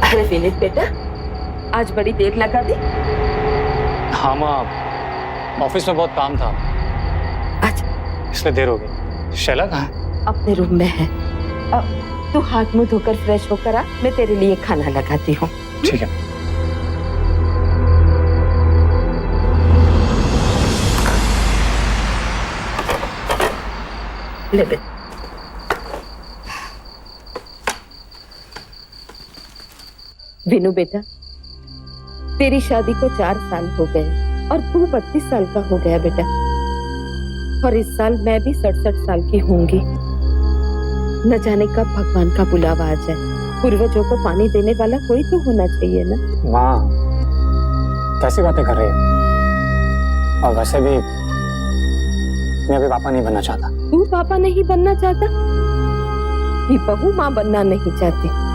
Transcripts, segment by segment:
अरे विनीत बेटा, आज बड़ी देर लगा दी। हाँ माँ, ऑफिस में बहुत काम था अच्छा, इसलिए देर हो गई। शैला कहाँ है? अपने रूम में है। तू हाथ मुंह धोकर फ्रेश होकर आ, मैं तेरे लिए खाना लगाती हूँ। ठीक है। ले बेटा। विनू बेटा, तेरी शादी को 4 साल हो गए और तू 32 साल का हो गया बेटा। और इस साल मैं भी 67 साल की होंगी। न जाने कब भगवान का बुलावा आ जाए। पूर्वजों को पानी देने वाला कोई तो होना चाहिए ना। माँ, कैसी बातें कर रही हो? और वैसे भी मैं अभी पापा नहीं बनना चाहता। तू पापा नहीं बनना चाहता? ये बहू माँ बनना नहीं चाहती।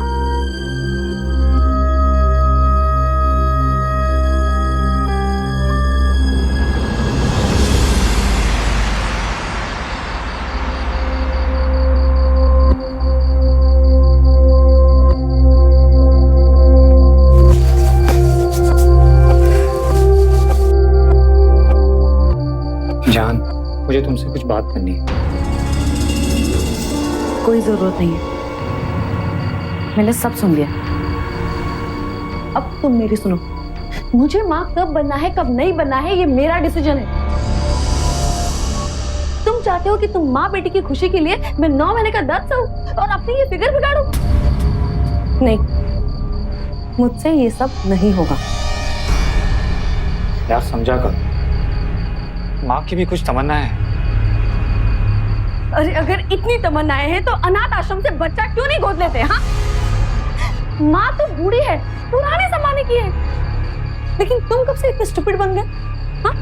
जान, मुझे तुमसे कुछ बात करनी है। कोई जरूरत नहीं है, मैंने सब सुन लिया। अब तुम मेरी सुनो। मुझे माँ कब बनना है कब नहीं बनना है ये मेरा डिसीजन है। तुम चाहते हो कि तुम माँ बेटी की खुशी के लिए मैं 9 महीने का दर्द सहूं और अपनी ये फिगर बिगाड़ूं? नहीं, मुझसे ये सब नहीं होगा। यार समझा कर, माँ की भी कुछ तमन्ना है। अरे अगर इतनी तमन्नाएं हैं तो अनाथ आश्रम से बच्चा क्यों नहीं गोद लेते? हाँ, माँ तो बूढ़ी है, पुराने जमाने की है। लेकिन तुम कब से इतने स्टूपिड बन गए? हाँ,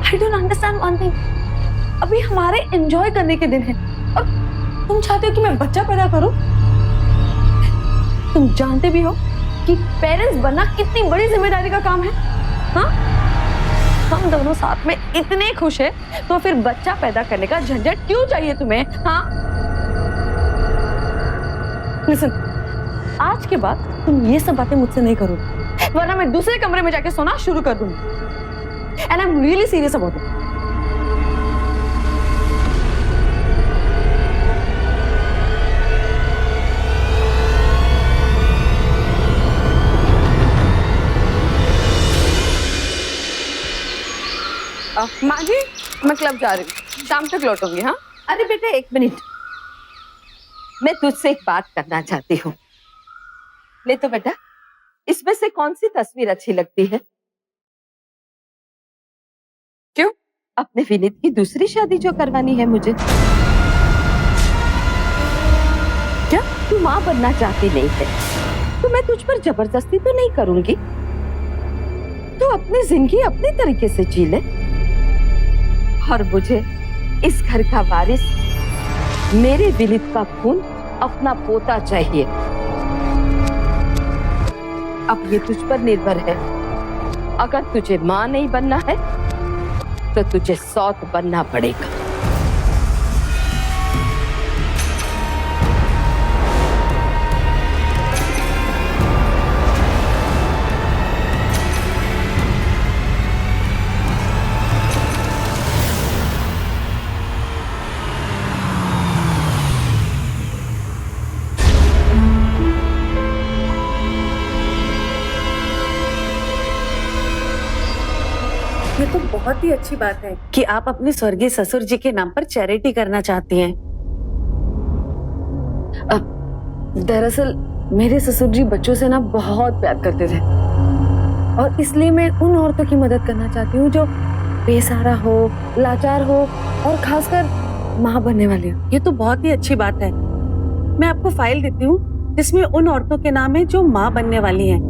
I don't understand one thing. अभी हमारे एंजॉय करने के दिन है और तुम चाहते हो कि मैं बच्चा पैदा करूं? तुम जानते भी हो कि पेरेंट्स बनना कितनी बड़ी जिम्मेदारी का काम है। हाँ, हम दोनों साथ में इतने खुश हैं, तो फिर बच्चा पैदा करने का झंझट क्यों चाहिए तुम्हें? हाँ, लिसन, आज के बाद तुम ये सब बातें मुझसे नहीं करोगे, वरना मैं दूसरे कमरे में जाके सोना शुरू कर दूंगी। And I am really serious about it. माँ जी, मैं क्लब जा रही हूँ, शाम तक लौटूंगी। हाँ, अरे बेटा, 1 मिनट, मैं तुझसे एक बात करना चाहती हूँ। ले तो बेटा, इसमें से कौन सी तस्वीर अच्छी लगती है? क्यों? अपने विनीत की दूसरी शादी जो करवानी है मुझे। क्या तू माँ बनना चाहती नहीं है तो मैं तुझ पर जबरदस्ती तो नहीं करूंगी। तू अपनी जिंदगी अपने तरीके से जी ले और मुझे इस घर का वारिस, मेरे विनीत का खून, अपना पोता चाहिए। अब ये तुझ पर निर्भर है। अगर तुझे माँ नहीं बनना है तो तुझे सौत बनना पड़ेगा। ये तो बहुत ही अच्छी बात है कि आप अपने स्वर्गीय ससुर जी के नाम पर चैरिटी करना चाहती हैं। दरअसल मेरे ससुर जी बच्चों से ना बहुत प्यार करते थे और इसलिए मैं उन औरतों की मदद करना चाहती हूँ जो बेसहारा हो, लाचार हो और खासकर माँ बनने वाली हो। ये तो बहुत ही अच्छी बात है। मैं आपको फाइल देती हूँ जिसमें उन औरतों के नाम है जो माँ बनने वाली हैं,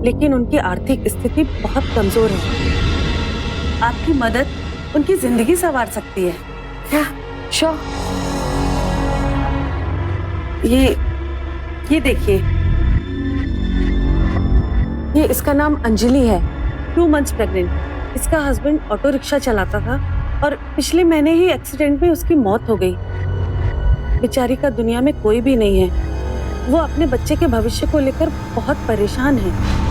लेकिन उनकी आर्थिक स्थिति बहुत कमजोर है। आपकी मदद उनकी जिंदगी संवार सकती है। क्या? श्योर। ये देखिए, ये इसका नाम अंजलि है, 2 मंथ्स प्रेग्नेंट। इसका हस्बैंड ऑटो रिक्शा चलाता था और पिछले महीने ही एक्सीडेंट में उसकी मौत हो गई। बेचारी का दुनिया में कोई भी नहीं है। वो अपने बच्चे के भविष्य को लेकर बहुत परेशान है।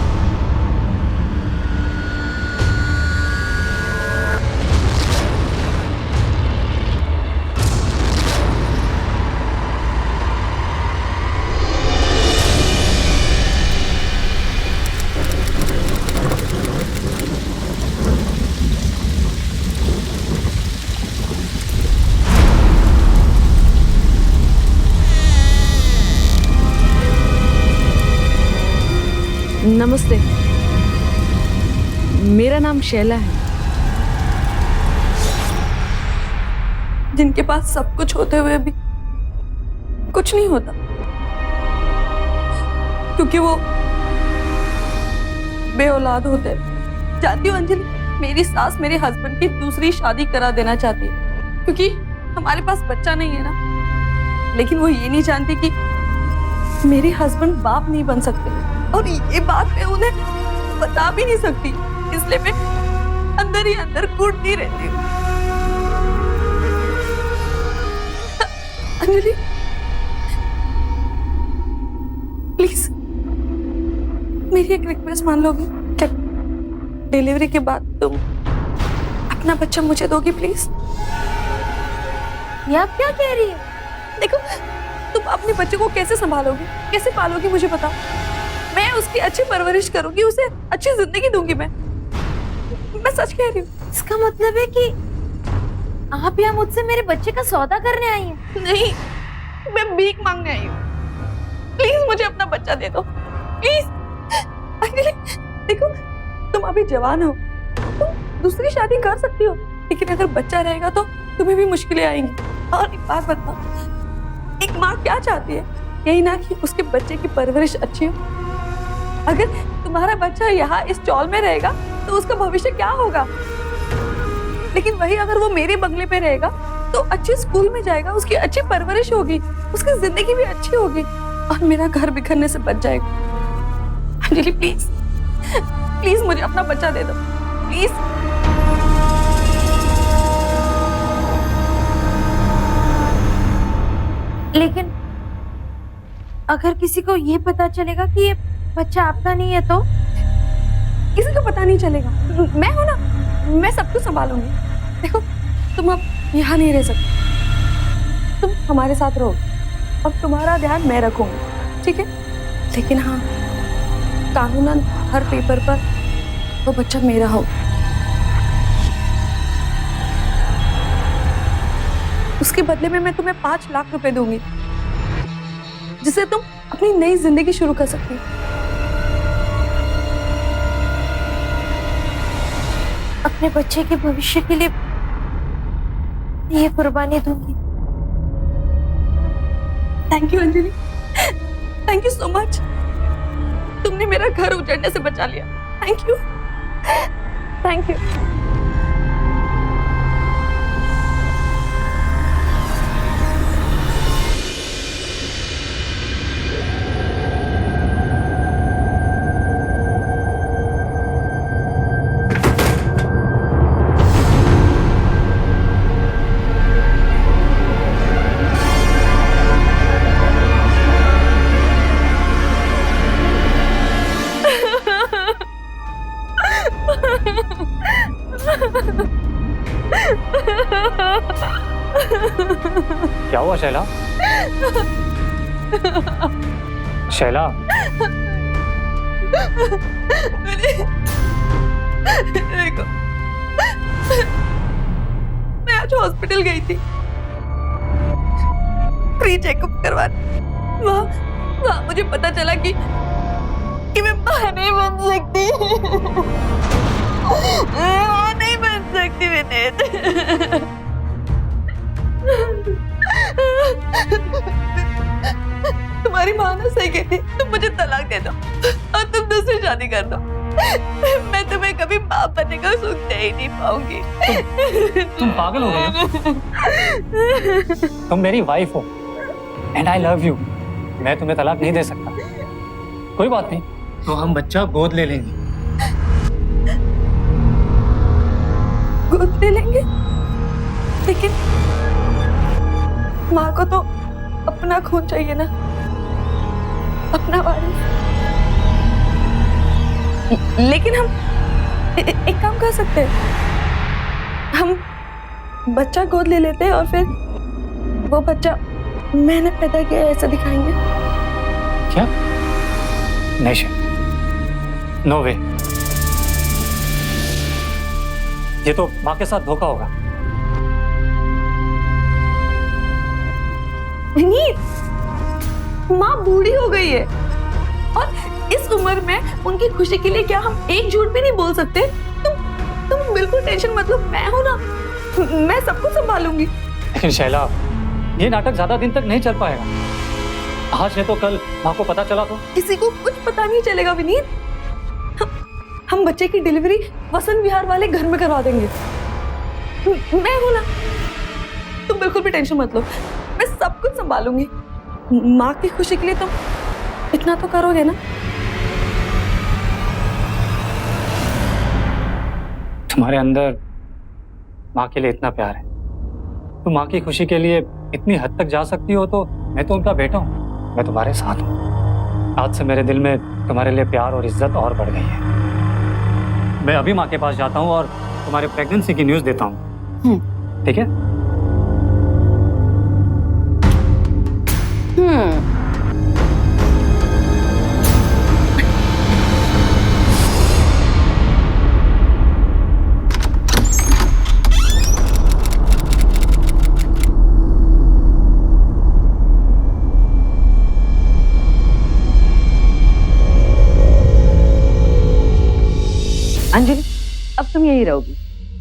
नमस्ते, मेरा नाम शैला है। जिनके पास सब कुछ होते हुए भी कुछ नहीं होता, क्योंकि वो बेऔलाद होते हैं। जानती हो अंजलि, मेरी सास मेरे हस्बैंड की दूसरी शादी करा देना चाहती है, क्योंकि हमारे पास बच्चा नहीं है ना। लेकिन वो ये नहीं जानती कि मेरे हस्बैंड बाप नहीं बन सकते, और ये बात मैं उन्हें बता भी नहीं सकती, इसलिए मैं अंदर ही अंदर कूटती रहती हूँ। अंजलि, प्लीज मेरी एक रिक्वेस्ट मान लोगी क्या? डिलीवरी के बाद तुम अपना बच्चा मुझे दोगी प्लीज? ये आप क्या कह रही है? देखो, तुम अपने बच्चे को कैसे संभालोगी, कैसे पालोगी, मुझे बताओ। मैं उसकी अच्छी परवरिश करूंगी, उसे अच्छी जिंदगी दूंगी। मैं सच कह रही हूँ। इसका मतलब है कि आप यहाँ मुझसे मेरे बच्चे का सौदा करने आई हैं? नहीं, मैं भीख मांगने आई हूँ। प्लीज मुझे अपना बच्चा दे दो, प्लीज। देखो, तुम अभी जवान हो, तुम दूसरी शादी कर सकती हो, लेकिन अगर बच्चा रहेगा तो तुम्हें भी मुश्किलें आएंगी। और एक बात बताओ, एक माँ क्या चाहती है? यही ना कि उसके बच्चे की परवरिश अच्छी हो। अगर तुम्हारा बच्चा यहाँ इस चौल में रहेगा तो उसका भविष्य क्या होगा? लेकिन वही अगर वो मेरे बंगले पे रहेगा तो अच्छे स्कूल में जाएगा, उसकी अच्छी परवरिश होगी, उसकी जिंदगी भी अच्छी होगी, और मेरा घर बिखरने से बच जाएगा। अंजलि प्लीज, प्लीज मुझे अपना बच्चा दे दो, प्लीज। लेकिन अगर किसी को ये पता चलेगा कि ये बच्चा आपका नहीं है तो? किसी को पता नहीं चलेगा, मैं हूं ना, मैं सब कुछ संभालूंगी। देखो, तुम अब यहाँ नहीं रह सकते, तुम हमारे साथ रहो और तुम्हारा ध्यान मैं रखूंगी, ठीक है? लेकिन हाँ, कानूनन हर पेपर पर वो बच्चा मेरा हो। उसके बदले में मैं तुम्हें 5 लाख रुपए दूंगी, जिससे तुम अपनी नई जिंदगी शुरू कर सकती हो। अपने बच्चे के भविष्य के लिए ये कुर्बानी दूंगी। Thank you Anjali, thank you so much. तुमने मेरा घर उजड़ने से बचा लिया। Thank you, thank you. क्या हुआ शैला? शैला, देखो, मैं आज हॉस्पिटल गई थी फ्री चेकअप करवाने। वहाँ मुझे पता चला कि मैं मां नहीं बन सकती। मां नहीं बन सकती विनीत। तुम्हारी माँ ने सही कहती, तुम मुझे तलाक दे दो और तुम दूसरी शादी कर दो। मैं तुम्हें कभी बाप बनने का सुख दे ही नहीं पाऊंगी। तुम पागल हो गए हो? तुम मेरी वाइफ हो एंड आई लव यू। मैं तुम्हें तलाक नहीं दे सकता। कोई बात नहीं, तो हम बच्चा गोद ले लेंगे। गोद ले लेंगे? लेकिन माँ को तो अपना खून चाहिए ना। अपना वारिस। लेकिन हम एक काम कर सकते हैं, हम बच्चा गोद ले लेते हैं और फिर वो बच्चा मैंने पैदा किया है ऐसा दिखाएंगे। क्या? नहीं, नो वे। ये तो माँ के साथ धोखा होगा। नहीं, माँ बूढ़ी हो गई है और इस उम्र में उनकी खुशी के लिए क्या हम एक झूठ भी नहीं बोल सकते? तुम बिल्कुल टेंशन मत लो, मैं हूं ना, मैं सब कुछ संभालूंगी। लेकिन शैला, ये नाटक ज्यादा दिन तक नहीं चल पाएगा। आज है तो कल माँ को पता चला तो? किसी को कुछ पता नहीं चलेगा विनीत। हम बच्चे की डिलीवरी वसंत विहार वाले घर में करवा देंगे। मैं हूं ना, तुम बिल्कुल भी टेंशन मत लो, मैं सब कुछ संभालूंगी। माँ की खुशी के लिए तुम इतना तो करोगे ना? तुम्हारे अंदर माँ के लिए इतना प्यार है, तुम माँ की खुशी के लिए इतनी हद तक जा सकती हो, तो मैं तो उनका बेटा हूँ, मैं तुम्हारे साथ हूँ। आज से मेरे दिल में तुम्हारे लिए प्यार और इज्जत और बढ़ गई है। मैं अभी माँ के पास जाता हूँ और तुम्हारे प्रेगनेंसी की न्यूज़ देता हूँ, ठीक है? अंजलि, अब तुम यही रहोगी।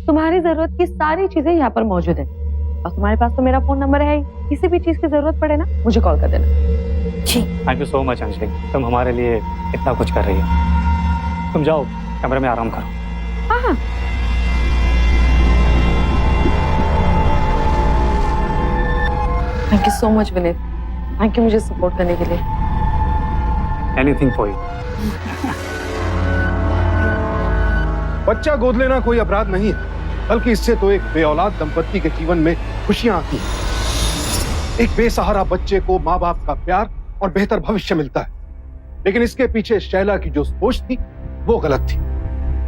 तुम्हारी जरूरत की सारी चीजें यहाँ पर मौजूद है और तुम्हारे पास तो मेरा फोन नंबर है ही। किसी भी चीज की जरूरत पड़े ना, मुझे कॉल कर देना। जी। Thank you so much Anjali, तुम हमारे लिए इतना कुछ कर रही हो। तुम जाओ कमरे में आराम करो। हाँ हाँ, thank you so much Vineet, thank you मुझे सपोर्ट करने के लिए। Anything for you. बच्चा गोद लेना कोई अपराध नहीं है, बल्कि इससे तो एक बेऔलाद दंपत्ति के जीवन में खुशियां आती हैं। एक बेसहारा बच्चे को माँ बाप का प्यार और बेहतर भविष्य मिलता है। लेकिन इसके पीछे शैला की जो सोच थी वो गलत थी।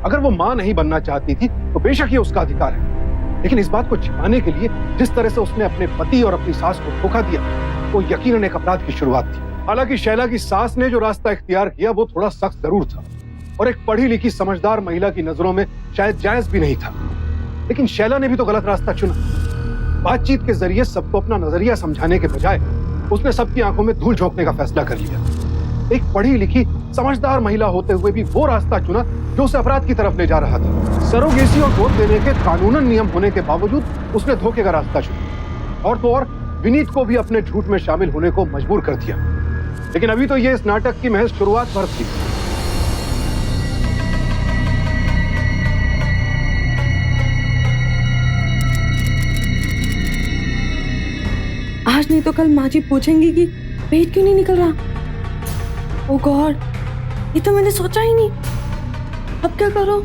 अगर वो माँ नहीं बनना चाहती थी तो बेशक ये उसका अधिकार है, लेकिन इस बात को छिपाने के लिए जिस तरह से उसने अपने पति और अपनी सास को धोखा दिया, वो यकीनन एक अपराध की शुरुआत थी। हालांकि शैला की सास ने जो रास्ता इख्तियार किया वो थोड़ा सख्त जरूर था और एक पढ़ी लिखी समझदार महिला की नजरों में शायद जायज भी नहीं था, लेकिन शैला ने भी तो गलत रास्ता चुना। बातचीत के जरिए सबको अपना नजरिया समझाने के बजाय उसने सबकी आंखों में धूल झोंकने का फैसला कर लिया। एक पढ़ी लिखी समझदार महिला होते हुए भी वो रास्ता चुना जो उसे अपराध की तरफ ले जा रहा था। सरोगेसी और गोद लेने के कानूनन नियम होने के बावजूद उसने धोखे का रास्ता चुना और तो और विनीत को भी अपने झूठ में शामिल होने को मजबूर कर दिया। लेकिन अभी तो ये इस नाटक की महज शुरुआत भर थी। आज नहीं तो कल माँ जी पूछेंगी कि पेट क्यों नहीं निकल रहा। ओह गॉड, ये तो मैंने सोचा ही नहीं। अब क्या करो?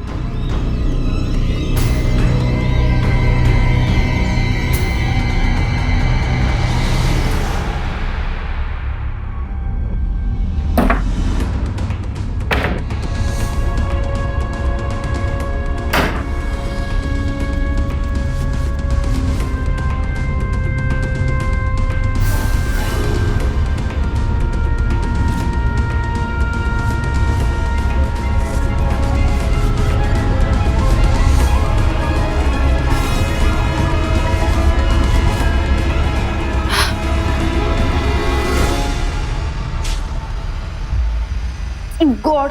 गॉड,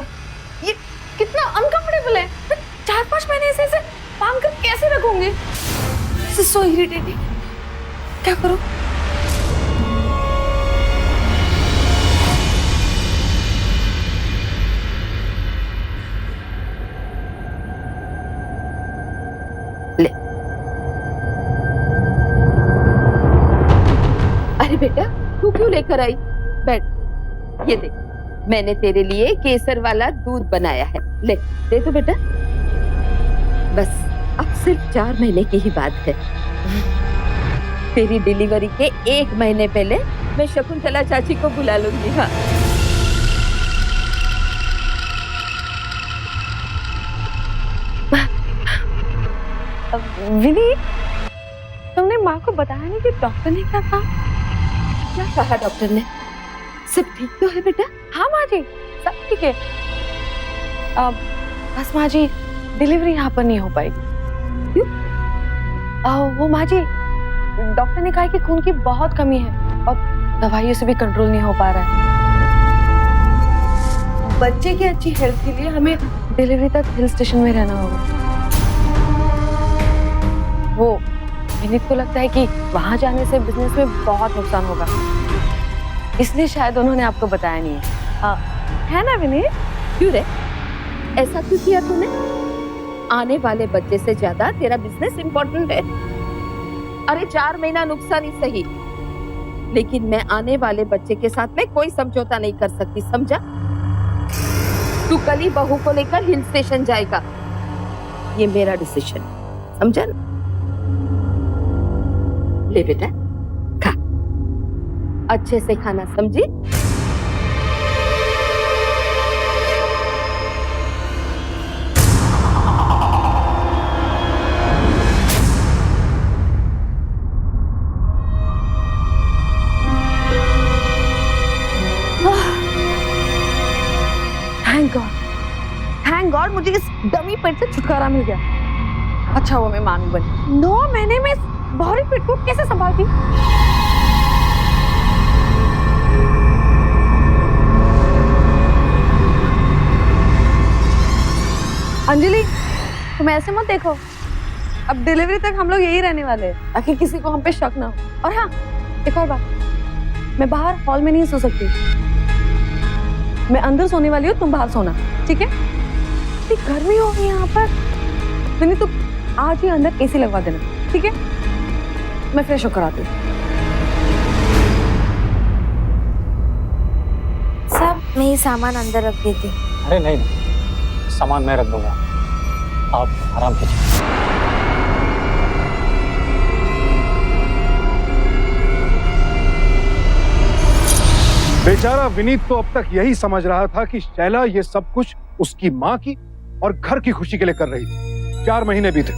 ये कितना अनकंफर्टेबल है। मैं 4-5 महीने ऐसे बांध कर कैसे रखूंगी? This is so irritating. क्या करूं? ले, अरे बेटा तू क्यों लेकर आई? बैठ, ये देख मैंने तेरे लिए केसर वाला दूध बनाया है, ले दे तो बेटा। बस अब सिर्फ 4 महीने की ही बात है। तेरी डिलीवरी के 1 महीने पहले मैं शकुंतला चाची को बुला लूंगी। हाँ विनी, तुमने माँ को बताया नहीं कि डॉक्टर ने क्या कहा? क्या कहा डॉक्टर ने? सब ठीक तो है बेटा? हाँ माँ जी, सब ठीक है। बस माँ जी, डिलीवरी यहाँ पर नहीं हो पाएगी। क्यों? वो माँ जी, डॉक्टर ने कहा कि खून की बहुत कमी है और दवाइयों से भी कंट्रोल नहीं हो पा रहा है। बच्चे की अच्छी हेल्थ के लिए हमें डिलीवरी तक हिल स्टेशन में रहना होगा। वो विनीत को लगता है कि वहां जाने से बिजनेस में बहुत नुकसान होगा, इसलिए शायद उन्होंने आपको बताया नहीं है। है ना विनीत? क्यों रे, ऐसा क्यों किया तूने? आने वाले बच्चे से ज्यादा तेरा बिजनेस इम्पोर्टेंट है। अरे 4 महीना नुकसान ही सही, लेकिन मैं आने वाले बच्चे के साथ में कोई समझौता नहीं कर सकती, समझा? तू कल ही बहू को लेकर हिल स्टेशन जाएगा, ये मेरा डिसीजन, समझा ना? ले बेटा, खा, अच्छे से खाना, समझी? थैंक गॉड मुझे इस डमी पेट से छुटकारा मिल गया। अच्छा वो मैं मानू बनी। 9 महीने में इस भारी पेट को कैसे संभालती? अंजलि, तुम ऐसे मत देखो, अब डिलीवरी तक हम लोग यही रहने वाले हैं ताकि किसी को हम पे शक ना हो। और हाँ, एक और बात, मैं बाहर हॉल में नहीं सो सकती, मैं अंदर सोने वाली हूँ, तुम बाहर सोना, ठीक है? इतनी गर्मी हो गई यहाँ पर, नहीं तो आज ही अंदर एसी लगवा देना, ठीक है? मैं फ्रेश होकर आती हूँ। सब मैं ये सामान अंदर रख देती हूँ। अरे नहीं, सामान मैं रख दूंगा, आप आराम कीजिए। बेचारा विनीत तो अब तक यही समझ रहा था कि शैला ये सब कुछ उसकी माँ की और घर की खुशी के लिए कर रही थी। 4 महीने बीते,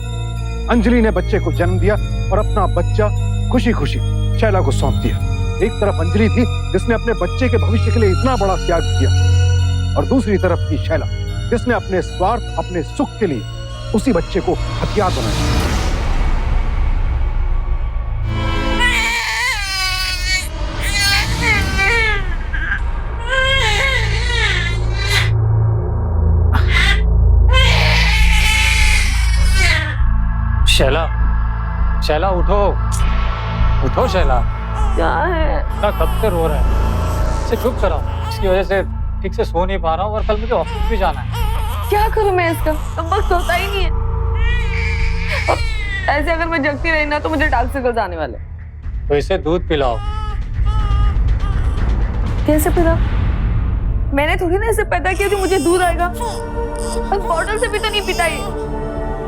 अंजलि ने बच्चे को जन्म दिया और अपना बच्चा खुशी खुशी शैला को सौंप दिया। एक तरफ अंजलि थी जिसने अपने बच्चे के भविष्य के लिए इतना बड़ा त्याग किया, और दूसरी तरफ थी शैला जिसने अपने स्वार्थ, अपने सुख के लिए उसी बच्चे को हथियार बनाया। शैला, शैला उठो, उठो शैला। क्या है? क्या कब से रो रहा है? इसे चुप कराओ, इसकी वजह से ठीक से सो नहीं पा रहा हूँ और कल मुझे ऑफिस भी जाना है। क्या करूं मैं इसका? अब वक्त होता ही नहीं है। अब ऐसे अगर मैं जगती रही ना तो मुझे डार्क सर्कल्स आने वाले। तो इसे दूध पिलाओ। कैसे पिलाओ? मैंने थोड़ी ना इसे पैदा किया जो मुझे दूध आएगा। अब बॉटल से भी तो नहीं पिता ये।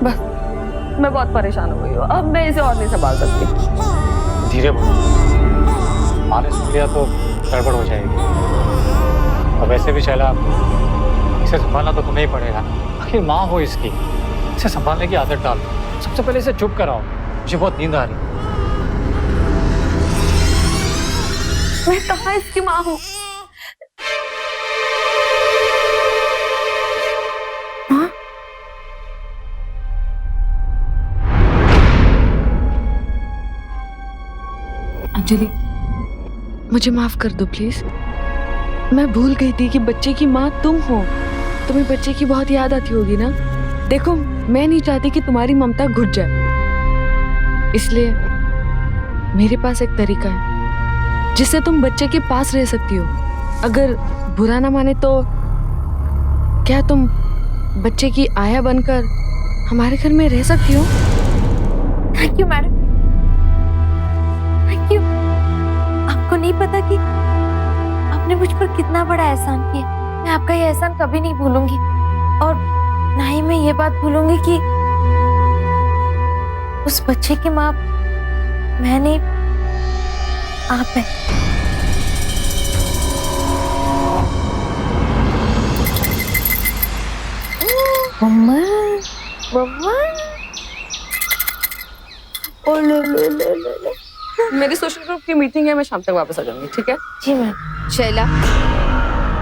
बस मैं बहुत परेशान हो गई हूँ, अब मैं इसे और नहीं संभाल सकती। धीरे बोलो, माँ ने सुन लिया तो गड़बड़ हो जाएगी। और वैसे भी शैला, इसे संभालना तो तुम्हें ही पड़ेगा, आखिर माँ हो इसकी। इसे संभालने की आदत डाल दो। सबसे पहले इसे चुप कराओ, मुझे बहुत नींद आ रही है। मैं कहाँ इसकी माँ हूँ? हाँ? अंजलि, मुझे माफ कर दो प्लीज। मैं भूल गई थी कि बच्चे की माँ तुम हो। तुम्हें बच्चे की बहुत याद आती होगी ना। देखो, मैं नहीं चाहती कि तुम्हारी ममता घुट जाए, इसलिए मेरे पास एक तरीका है जिससे तुम बच्चे के पास रह सकती हो। अगर बुरा ना माने तो क्या तुम बच्चे की आया बनकर हमारे घर में रह सकती हो? Thank you madam, thank you. आपको नहीं पता कि आपने मुझ पर कितना बड़ा एहसान किया। मैं आपका ये एहसान कभी नहीं भूलूंगी, और ना ही मैं ये बात भूलूंगी कि उस बच्चे की माँ मैं नहीं, आप है। मम्मा, मम्मा, ओ लो लो लो लो लो। मेरी सोशल ग्रुप की मीटिंग है, मैं शाम तक वापस आ जाऊंगी, ठीक है? जी मैम। शैला,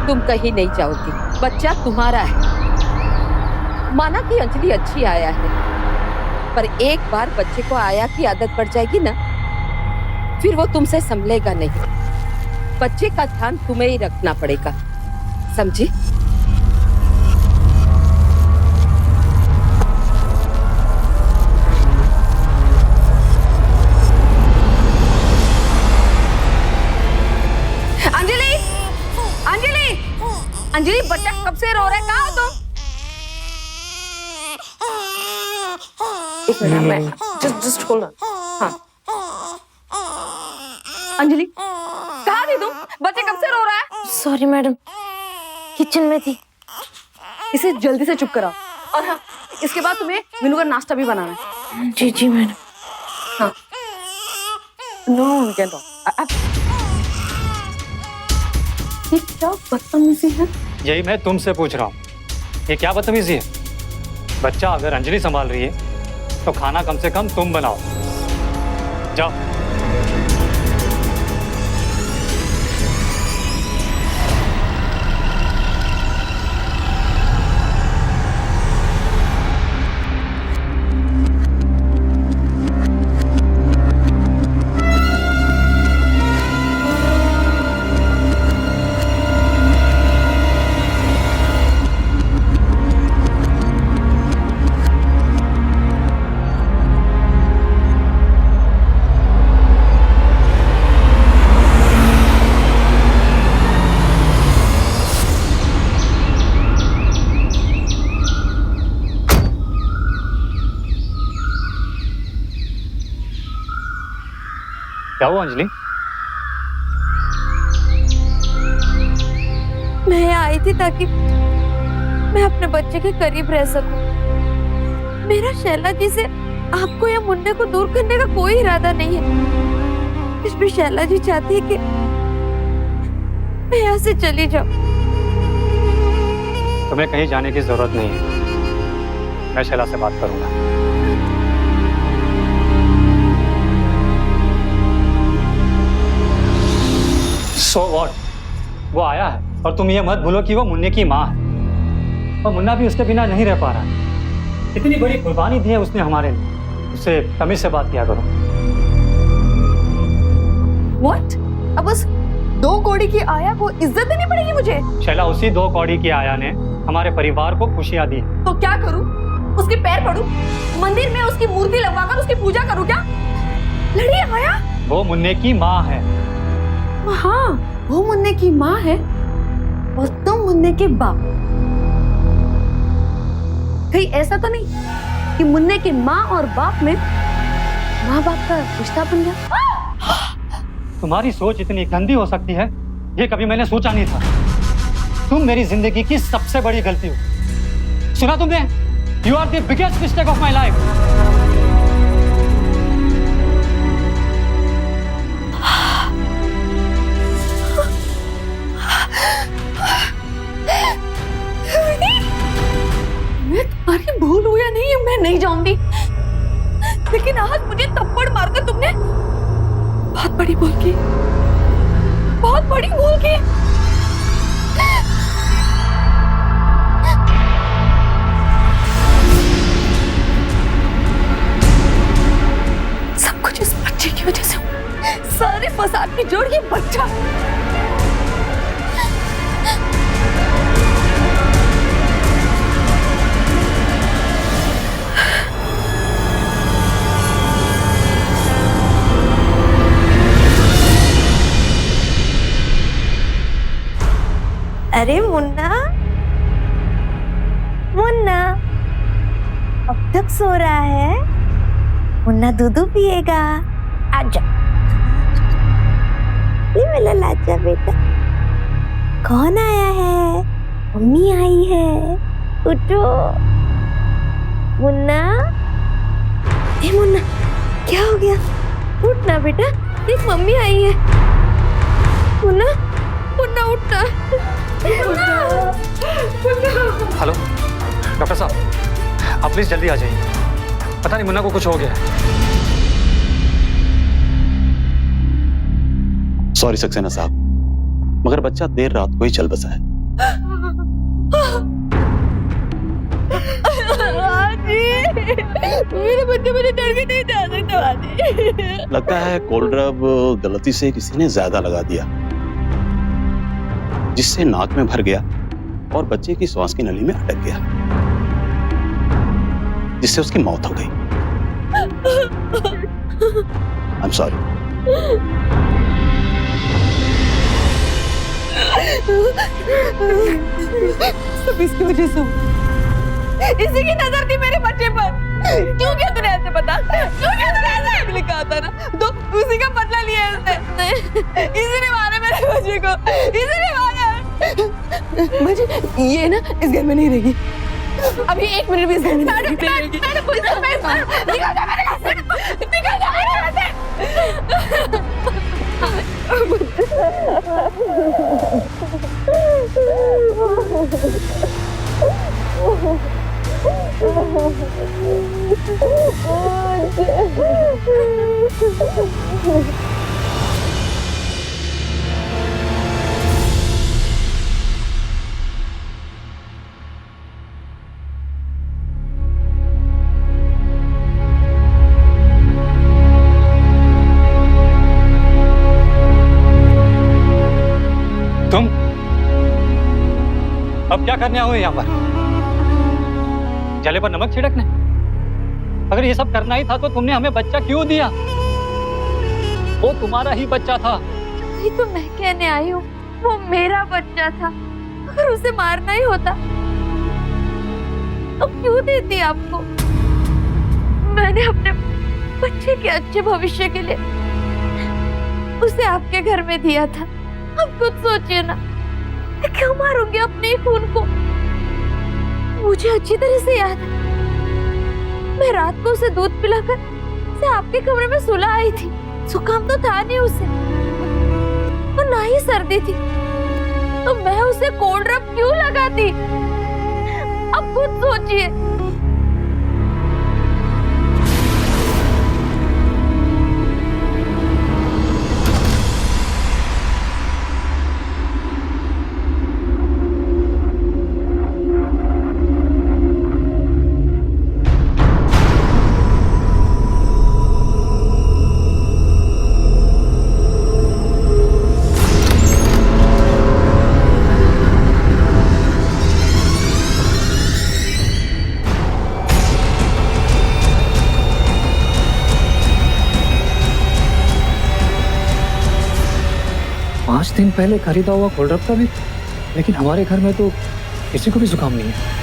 तुम कहीं नहीं जाओगी, बच्चा तुम्हारा है। माना कि अंजलि अच्छी आया है, पर एक बार बच्चे को आया की आदत पड़ जाएगी ना, फिर वो तुमसे संभलेगा नहीं। बच्चे का ध्यान तुम्हें ही रखना पड़ेगा, समझी? अंजलि, अंजलि, अंजलि, बच्चा कब से रो रहा है? कहाँ हो तुम? एक मिनट, मैं जस्ट होल्ड ऑन। हाँ, अंजलि, कहाँ थी तुम? बच्चा कब से रो रहा है? सॉरी मैडम, किचन में थी। इसे जल्दी से चुप कराओ। और हाँ, इसके बाद तुम्हें मीनू का नाश्ता भी बनाना है। जी जी मैडम। हाँ, नो वी कैन टॉक। ये क्या बदतमीजी है? यही मैं तुमसे पूछ रहा हूँ, ये क्या बदतमीजी है? बच्चा अगर अंजलि संभाल रही है तो खाना कम से कम तुम बनाओ। जाओ। क्या हुआ अंजलि? मैं आई थी ताकि मैं अपने बच्चे के करीब रह सकूं। मेरा शैला जी से आपको या मुन्ने को दूर करने का कोई इरादा नहीं है। इस भी शैला जी चाहती है कि मैं यहाँ से चली जाऊं। तुम्हें कहीं जाने की जरूरत नहीं है, मैं शैला से बात करूंगा। So what? वो आया है और तुम ये मत भूलो कि वो मुन्ने की माँ है और मुन्ना भी उसके बिना नहीं रह पा रहा है। इतनी बड़ी कुर्बानी दी है उसने हमारे लिए, उससे तमीज से बात किया करो। What? अब उस 2 कौड़ी की आया को इज्जत देनी पड़ेगी मुझे? शैला, उसी 2 कौड़ी की आया ने हमारे परिवार को खुशियां दी। तो क्या करूं? उसके पैर पड़ूं? मंदिर में उसकी मूर्ति लगवाकर उसकी पूजा करूं क्या? लड़ी आया? वो मुन्ने की माँ है। हाँ, वो मुन्ने की माँ है और तुम मुन्ने के बाप। कहीं ऐसा तो नहीं कि मुन्ने के माँ और बाप में माँ बाप का रिश्ता बन गया? तुम्हारी सोच इतनी गंदी हो सकती है, ये कभी मैंने सोचा नहीं था। तुम मेरी जिंदगी की सबसे बड़ी गलती हो। सुना तुमने? You are the biggest mistake of my life. मैं तुम्हारी भूल हुई या नहीं है मैं नहीं जानती, लेकिन आज मुझे थप्पड़ मारकर तुमने बहुत बड़ी भूल की, बहुत बड़ी भूल की। सब कुछ इस बच्चे की वजह से, सारे फसाद की जड़ ये बच्चा। अरे मुन्ना, मुन्ना अब तक सो रहा है? मुन्ना दूध पिएगा, आजा। ये मेरा लाजा बेटा। कौन आया है? मम्मी आई है, उठो। मुन्ना, ए मुन्ना, क्या हो गया? उठना बेटा, देख मम्मी आई है। मुन्ना, मुन्ना उठना। हेलो डॉक्टर साहब, आप प्लीज जल्दी आ जाइए। पता नहीं मुन्ना को कुछ हो गया है। सॉरी सक्सेना साहब, मगर बच्चा देर रात को ही चल बसा है। मेरे बच्चे मुझे डर के नहीं जा सकते। लगता है कोल्ड ड्रॉप गलती से किसी ने ज्यादा लगा दिया, जिससे नाक में भर गया और बच्चे की श्वास की नली में अटक गया, जिससे उसकी मौत हो गई। I am sorry. सब इसकी वजह से हुआ। इसी की नजर थी मेरे बच्चे पर। क्यों क्या तूने ऐसे बता? क्यों क्या तूने ऐसे लिखा था ना? तो उसी का बदला लिया इसने। इसी ने मारा मेरे बच्चे को। इसी ने मारा। मुझे ये ना इस घर में नहीं रहेगी। अभी 1 मिनट भी इस घर में नहीं रहेगी। निकल जा मेरे घर से। निकल जा मेरे घर से। तुम अब क्या करने आओ यहाँ पर? जले पर नमक छिड़कने? अगर ये सब करना ही था तो तुमने हमें बच्चा क्यों दिया? वो तुम्हारा ही बच्चा था। ये तो मैं कहने आई हूँ, वो मेरा बच्चा था। अगर उसे मारना ही होता तो क्यों देती आपको? मैंने अपने बच्चे के अच्छे भविष्य के लिए उसे आपके घर में दिया था। अब खुद सोचिए ना, मैं क्यों मारूंगी अपने ही खून को? मुझे अच्छी तरह से याद है, मैं रात को उसे दूध पिलाकर उसे आपके कमरे में सुला आई थी। जुकाम तो था नहीं उसे और ना ही सर्दी थी, तो मैं उसे कोल्ड ड्रॉप क्यों लगाती? अब खुद सोचिए। पाँच दिन पहले खरीदा हुआ कोल्ड ड्रॉप का भी, लेकिन हमारे घर में तो किसी को भी जुकाम नहीं है।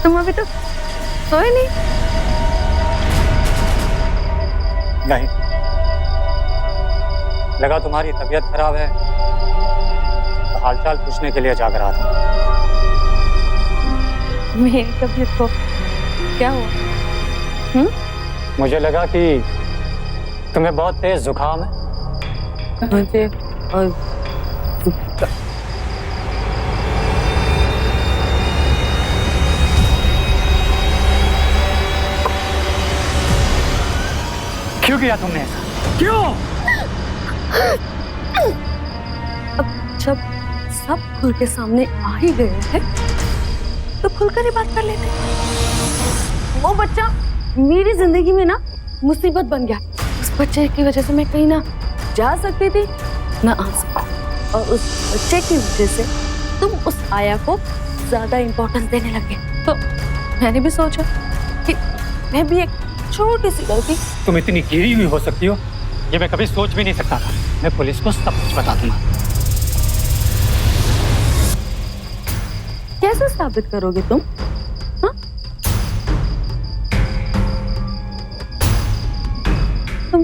तुम अभी तो सोए नहीं? नहीं, लगा तुम्हारी तबीयत खराब है तो हालचाल पूछने के लिए जाग रहा था। मेरी तबीयत को क्या हुआ? मुझे लगा कि तुम्हें बहुत तेज जुकाम है। मुझे और क्यों किया तुमने ऐसा? क्यों? अब जब सब खुल के सामने आ ही गए हैं तो खुलकर ही बात कर लेते हैं। वो बच्चा मेरी जिंदगी में ना मुसीबत बन गया। उस बच्चे की वजह से मैं कहीं ना जा सकती थी ना आ सकती, और उस बच्चे की वजह से तुम उस आया को ज्यादा इम्पोर्टेंस देने लगे। तो मैंने भी सोचा कि मैं भी एक छोटी सी गलती। तुम इतनी गिरी हुई हो सकती हो, ये मैं कभी सोच भी नहीं सकता था। मैं पुलिस को सब कुछ बता दूंगा। कैसे साबित करोगे तुम? हाँ?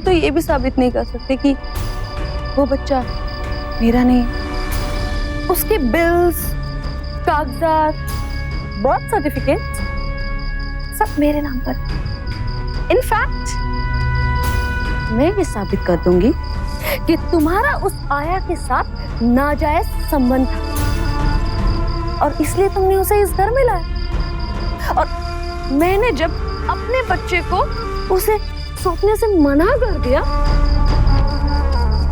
तुम तो ये भी साबित नहीं कर सकते कि वो बच्चा मेरा नहीं है। उसके बिल्स, कागजात, बर्थ सर्टिफिकेट सब मेरे नाम पर। इनफैक्ट मैं ये साबित कर दूंगी कि तुम्हारा उस आया के साथ नाजायज संबंध था और इसलिए तुमने उसे इस घर में लाया। और मैंने जब अपने बच्चे को उसे सौंपने से मना कर दिया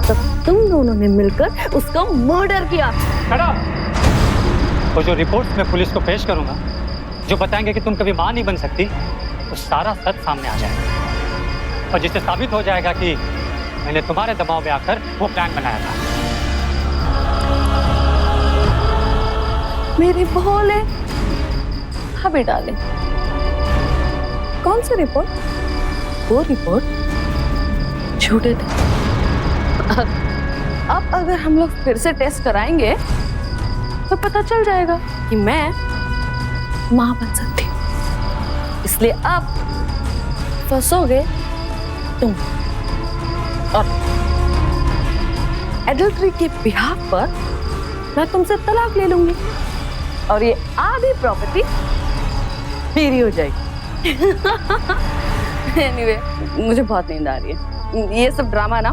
तब तुम दोनों ने मिलकर उसका मर्डर किया। तो जो रिपोर्ट्स मैं पुलिस को पेश करूंगा, जो बताएंगे कि तुम कभी मां नहीं बन सकती, तो सारा सच सामने आ जाएगा और जिससे साबित हो जाएगा कि मैंने तुम्हारे दबाव में आकर वो प्लान बनाया था। मेरे भोले भाभी डाले, कौन सी रिपोर्ट? वो रिपोर्ट झूठे थे। अब अगर हम लोग फिर से टेस्ट कराएंगे तो पता चल जाएगा कि मैं मां बन सकती हूँ। इसलिए अब फंसोगे तुम और एडल्ट्री के बिहाफ पर मैं तुमसे तलाक ले लूंगी और ये आधी प्रॉपर्टी मेरी हो जाएगी। एनीवे, मुझे बहुत नींद आ रही है। ये सब ड्रामा ना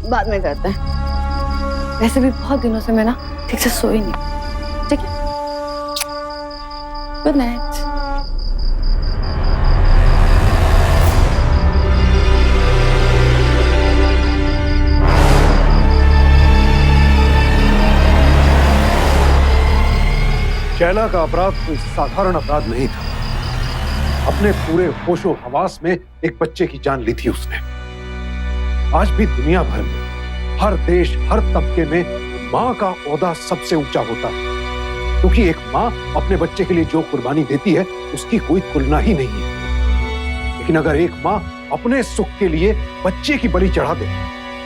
बाद में करते हैं। वैसे भी बहुत दिनों से मैं ना ठीक से सोई नहीं। ठीक है, गुड नाइट। शैला का अपराध कोई साधारण अपराध नहीं था। अपने पूरे होशो हवास में एक बच्चे की जान ली थी उसने। आज भी दुनिया भर में, हर देश, हर तबके में मां का ओहदा सबसे ऊंचा होता है, क्योंकि एक मां अपने बच्चे के लिए जो कुर्बानी देती है उसकी कोई तुलना ही नहीं है। लेकिन अगर एक मां अपने सुख के लिए बच्चे की बलि चढ़ा दे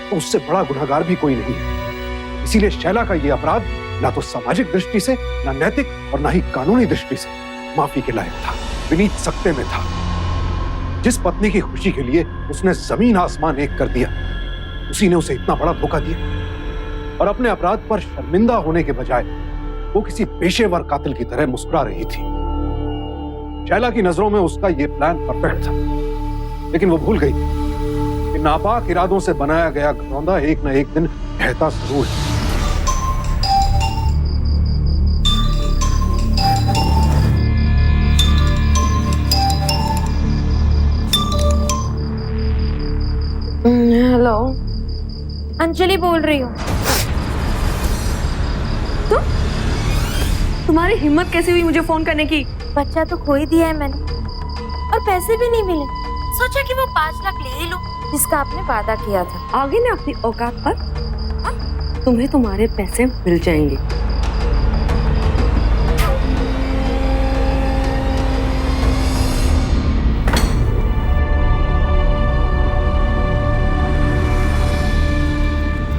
तो उससे बड़ा गुनहगार भी कोई नहीं है। इसीलिए शैला का यह अपराध ना तो सामाजिक दृष्टि से, ना नैतिक और ना ही कानूनी दृष्टि से माफी के लायक था, विनीत सकते में था। जिस पत्नी की खुशी के लिए उसने जमीन आसमान एक कर दिया, उसी ने उसे इतना बड़ा धोखा दिया। और अपने अपराध पर शर्मिंदा होने के बजाय वो किसी पेशेवर कातिल की तरह मुस्कुरा रही थी। शैला की नजरों में उसका यह प्लान परफेक्ट था, लेकिन वो भूल गई कि नापाक इरादों से बनाया गया घरौंदा एक न एक दिन ढहता जरूर है। हेलो, अंजलि बोल रही हूँ। तुम्हारी हिम्मत कैसे हुई मुझे फोन करने की? बच्चा तो खो ही दिया है मैंने और पैसे भी नहीं मिले। सोचा कि वो 5 लाख ले ही लूं जिसका आपने वादा किया था। आगे ना अपनी औकात पर, तुम्हें तुम्हारे पैसे मिल जाएंगे।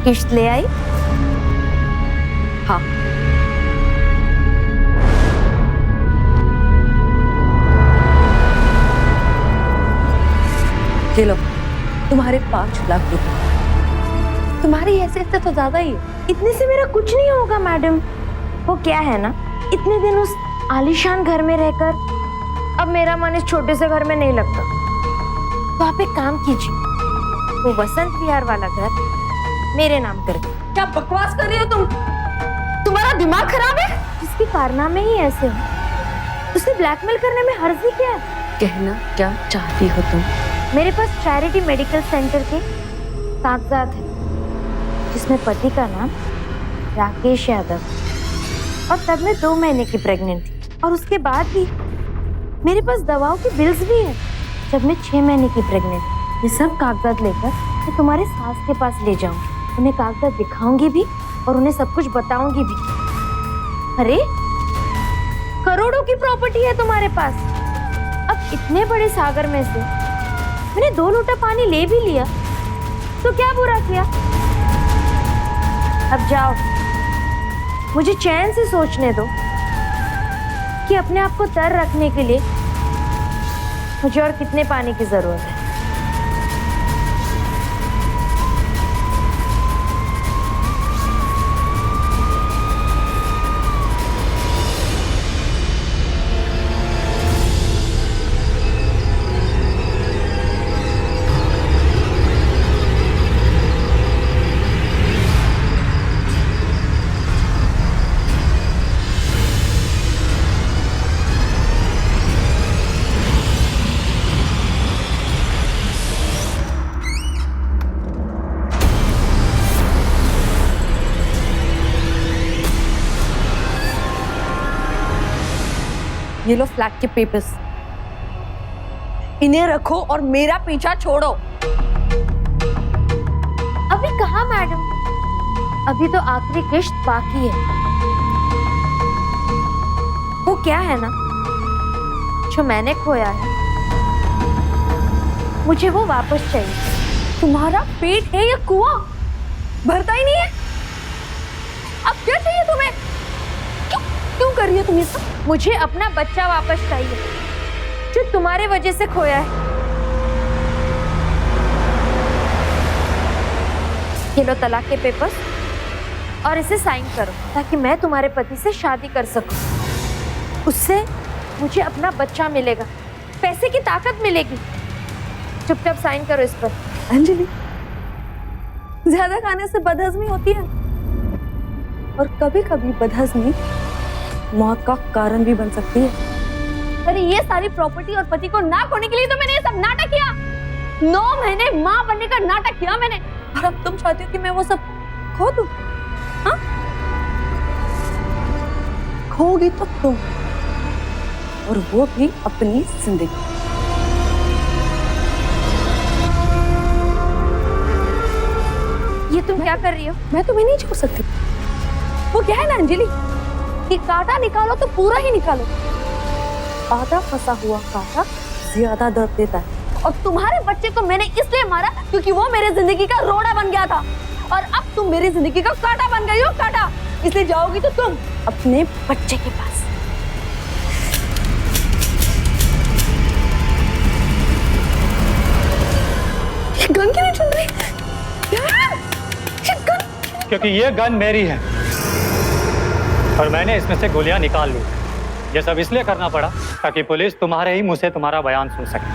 किश्त ले आई? हाँ, ये लो तुम्हारे 5 लाख रुपए। तुम्हारी हैसियत से तो ज्यादा ही है। इतने से मेरा कुछ नहीं होगा मैडम। वो क्या है ना, इतने दिन उस आलीशान घर में रहकर अब मेरा मन इस छोटे से घर में नहीं लगता। तो आप एक काम कीजिए, वो वसंत विहार वाला घर मेरे नाम कर दो। क्या बकवास कर रही हो तुम? तुम्हारा दिमाग खराब है? जिसके कारनामे ही ऐसे हो उसे ब्लैकमेल करने में हर्जी क्या है? कहना क्या चाहती हो तुम? मेरे पास चैरिटी मेडिकल सेंटर के कागजात हैं जिसमें पति का नाम राकेश यादव और तब मैं 2 महीने की प्रेग्नेंट थी। और उसके बाद भी मेरे पास दवाओं के बिल्स भी हैं जब मैं 6 महीने की प्रेग्नेंट थी। ये सब कागजात लेकर मैं तुम्हारे सास के पास ले जाऊंगी, उन्हें कागजात दिखाऊंगी भी और उन्हें सब कुछ बताऊंगी भी। अरे करोड़ों की प्रॉपर्टी है तुम्हारे पास। अब इतने बड़े सागर में से मैंने 2 लोटा पानी ले भी लिया तो क्या बुरा किया? अब जाओ, मुझे चैन से सोचने दो कि अपने आप को तर रखने के लिए मुझे और कितने पानी की जरूरत है। ये लो फ्लैट के पेपर्स, इन्हें रखो और मेरा पीछा छोड़ो। अभी कहाँ मैडम, अभी तो आखिरी किश्त बाकी है। वो क्या है ना, जो मैंने खोया है, मुझे वो वापस चाहिए। तुम्हारा पेट है या कुआं, भरता ही नहीं है। अब क्या चाहिए तुम्हें? क्यों क्यों कर रही हो तुम ये सब? मुझे अपना बच्चा वापस चाहिए, जो तुम्हारे वजह से खोया है। ये लो तलाक के पेपर्स और इसे साइन करो, ताकि मैं तुम्हारे पति से शादी कर सकूं। उससे मुझे अपना बच्चा मिलेगा, पैसे की ताकत मिलेगी। चुपचाप साइन करो इस पर। अंजलि, ज्यादा खाने से बदहजमी होती है, और कभी कभी बदहजमी मौत का कारण भी बन सकती है। अरे ये सारी प्रॉपर्टी और पति को ना खोने के लिए तो मैंने ये सब नाटक किया। 9 महीने माँ बनने का नाटक किया मैंने, और अब तुम चाहती हो कि मैं वो सब खो दूं? हाँ? खोगी तो तुम, और वो भी अपनी जिंदगी। ये तुम क्या कर रही हो? मैं तुम्हें नहीं छोड़ सकती। वो क्या है ना अंजलि, कि कांटा निकालो तो पूरा ही निकालो। आधा फंसा हुआ कांटा ज्यादा दर्द देता है, और तुम्हारे बच्चे को मैंने इसलिए मारा क्योंकि वो मेरे जिंदगी का रोड़ा बन गया था, और अब तुम मेरी जिंदगी का कांटा बन गई हो। कांटा इसलिए जाओगी तो तुम अपने बच्चे के पास। ये गन क्यों नहीं चल रही? क्योंकि ये गन मेरी है और मैंने इसमें से गोलियां निकाल ली। ये सब इसलिए करना पड़ा ताकि पुलिस तुम्हारे ही मुंह से तुम्हारा बयान सुन सके।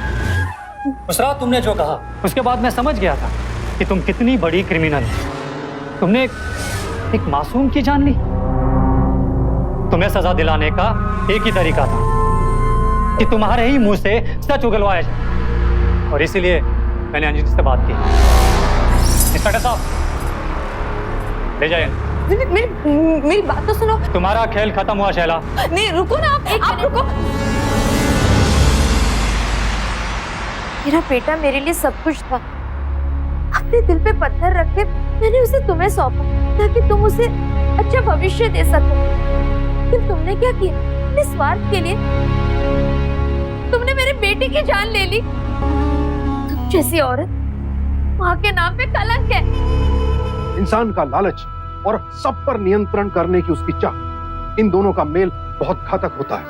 उस रात तुमने जो कहा, उसके बाद मैं समझ गया था कि तुम कितनी बड़ी क्रिमिनल हो। तुमने एक मासूम की जान ली। तुम्हें सजा दिलाने का एक ही तरीका था कि तुम्हारे ही मुंह से सच उगलवाया जाए, और इसीलिए मैंने अंजलि से बात की। इंस्पेक्टर साहब, ले जाइए। मेरी बात तो सुनो। तुम्हारा खेल खत्म हुआ शैला। नहीं, रुको ना आप रुको। मेरा बेटा मेरे लिए सब कुछ था। अपने दिल पे पत्थर रख के मैंने उसे तुम्हें सौंपा ताकि तुम उसे अच्छा भविष्य दे सको। लेकिन तुमने क्या किया? अपने स्वार्थ के लिए तुमने मेरे बेटे की जान ले ली। तुम जैसी औरत माँ के नाम पे कलंक है। इंसान का लालच और सब पर नियंत्रण करने की उसकी चाह, इन दोनों का मेल बहुत घातक होता है,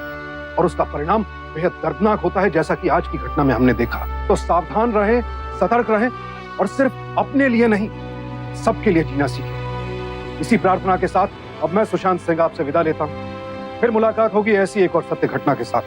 और उसका परिणाम बेहद दर्दनाक होता है, जैसा कि आज की घटना में हमने देखा। तो सावधान रहें, सतर्क रहें, और सिर्फ अपने लिए नहीं, सबके लिए जीना सीखें। इसी प्रार्थना के साथ अब मैं सुशांत सिंह आपसे विदा लेता हूं। फिर मुलाकात होगी ऐसी एक और सत्य घटना के साथ।